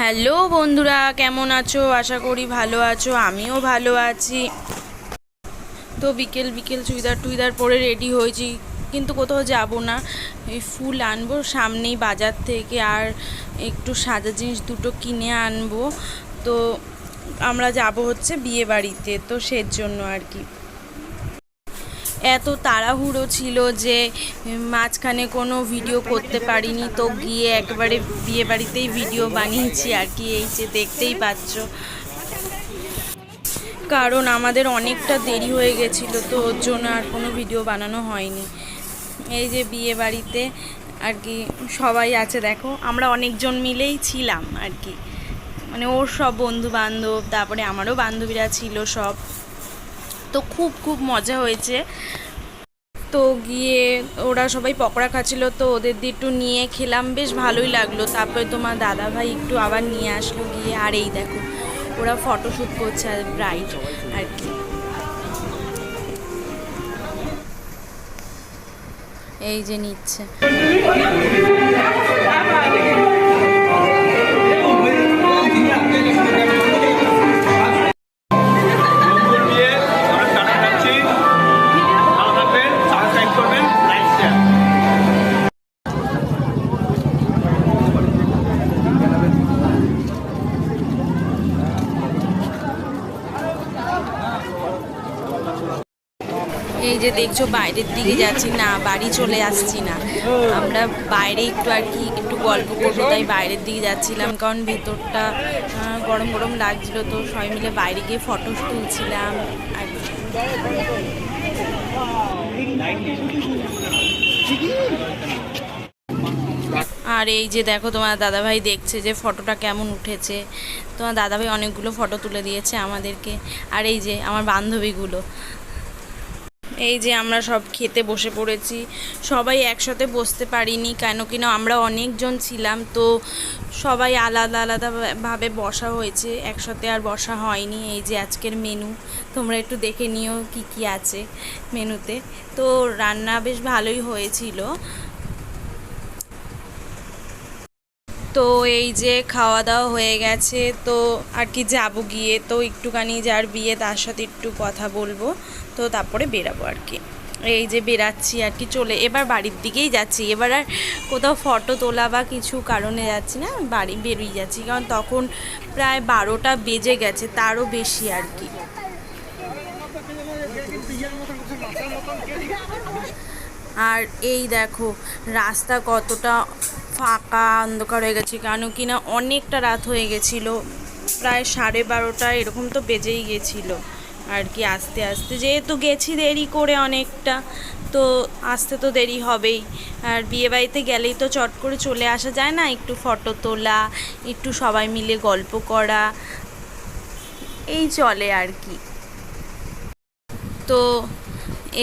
Hello বন্ধুরা, কেমন আছো? আশা করি ভালো আছো। আমিও ভালো আছি। তো বিকেল বিকেল চুড়িদার পরে রেডি হয়েছি, কিন্তু কোথাও যাব না। এই ফুল আনবো সামনেই বাজার থেকে, আর একটু সাজা জিনিস দুটো কিনে আনবো। তো আমরা যাব হচ্ছে বিয়ে বাড়িতে, তো সেজন্য আর কি এত তাড়াহুড়ো ছিল যে মাঝখানে কোনো ভিডিও করতে পারিনি। তো গিয়ে একবারে বিয়ে বাড়িতেই ভিডিও বানিয়েছি আর কি, এই যে দেখতেই পাচ্ছ। কারণ আমাদের অনেকটা দেরি হয়ে গেছিলো, তো ওর জন্য আর কোনো ভিডিও বানানো হয়নি। এই যে বিয়ে বাড়িতে আর কি সবাই আছে, দেখো আমরা অনেকজন মিলেই ছিলাম আর কি, মানে ওর সব বন্ধু বান্ধব, তারপরে আমারও বান্ধবীরা ছিল সব। তো খুব খুব মজা হয়েছে। তো গিয়ে ওরা সবাই পকোড়া খাচ্ছিল, তো ওদের দিয়ে একটু নিয়ে খেলাম, বেশ ভালোই লাগলো। তারপরে তোমার দাদা ভাই একটু আবার নিয়ে আসলো গিয়ে। আর এই দেখো ওরা ফটোশ্যুট করছে, আর ব্রাইড আর কি, এই যে নিচ্ছে। এই যে দেখছো বাইরের দিকে যাচ্ছি না, বাড়ি চলে আসছি না, আমরা বাইরে একটু আর কি একটু গল্প করবো, তাই বাইরের দিকে যাচ্ছিলাম। কারণ ভেতরটা গরম গরম লাগছিলো, তো সবাই মিলে বাইরে গিয়ে ফটো তুলছিলাম আর কি। আর এই যে দেখো তোমার দাদাভাই দেখছে যে ফটোটা কেমন উঠেছে। তোমার দাদাভাই অনেকগুলো ফটো তুলে দিয়েছে আমাদেরকে। আর এই যে আমার বান্ধবীগুলো, এই যে আমরা সব খেতে বসে পড়েছি। সবাই একসাথে বসতে পারিনি, কেন কিনা আমরা অনেকজন ছিলাম, তো সবাই আলাদা আলাদাভাবে বসা হয়েছে, একসাথে আর বসা হয়নি। এই যে আজকের মেনু তোমরা একটু দেখে নিও কি কি আছে মেনুতে। তো রান্না বেশ ভালোই হয়েছিল। তো এই যে খাওয়া দাওয়া হয়ে গেছে, তো আর কি যাবো গিয়ে, তো একটুখানি যার বিয়ে তার সাথে একটু কথা বলবো, তো তারপরে বেরাবো আর কি। এই যে বেরাচ্ছি আর কি, চলে এবার বাড়ির দিকেই যাচ্ছি। এবার আর কোথাও ফটো তোলা বা কিছু কারণে যাচ্ছি না, বাড়ি বেরিয়ে যাচ্ছি, কারণ তখন প্রায় 12টা বেজে গেছে, তারও বেশি আর কি। আর এই দেখো রাস্তা কতটা ফাঁকা অন্ধকার হয়ে গেছে, কেন কিনা অনেকটা রাত হয়ে গেছিলো, প্রায় 12:30 এরকম তো বেজেই গেছিলো আর কি। আস্তে আস্তে যেহেতু গেছি দেরি করে অনেকটা, তো আসতে তো দেরি হবেই। আর বিয়েবাড়িতে গেলেই তো চট করে চলে আসা যায় না, একটু ফটো তোলা, একটু সবাই মিলে গল্প করা, এই চলে আর কি। তো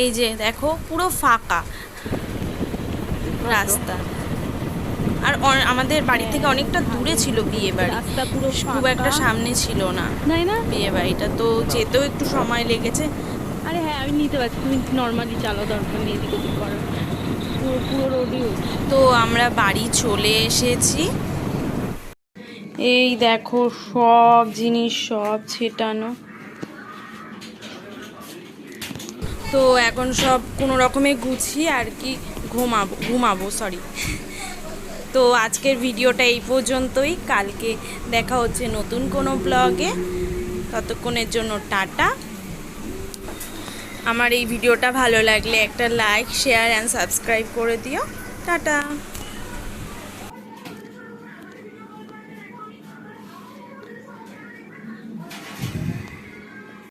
এই যে দেখো পুরো ফাঁকা রাস্তা। আর আমাদের বাড়ি থেকে অনেকটা দূরে ছিল বিয়ে বাড়ি, খুব একটা সামনে ছিল না বিয়ে বাড়িটা, তো যেতেও একটু সময় লেগেছে। আরে হ্যাঁ, আমি নিতে পারছি, তুমি নর্মালি চালাও, দরকার নেই এদিক ওদিক করো, পুরো রোডই। তো আমরা বাড়ি চলে এসেছি। এই দেখো সব জিনিস সব ছেটানো। তো এখন সব কোনো রকমে গুছিয়ে আর কি ঘুমাবো সরি। তো আজকের ভিডিওটা এই পর্যন্তই, কালকে দেখা হচ্ছে নতুন কোনো ব্লগে। ততক্ষণের জন্য টাটা। আমার এই ভিডিওটা ভালো লাগলে একটা লাইক, শেয়ার অ্যান্ড সাবস্ক্রাইব করে দিও। টাটা।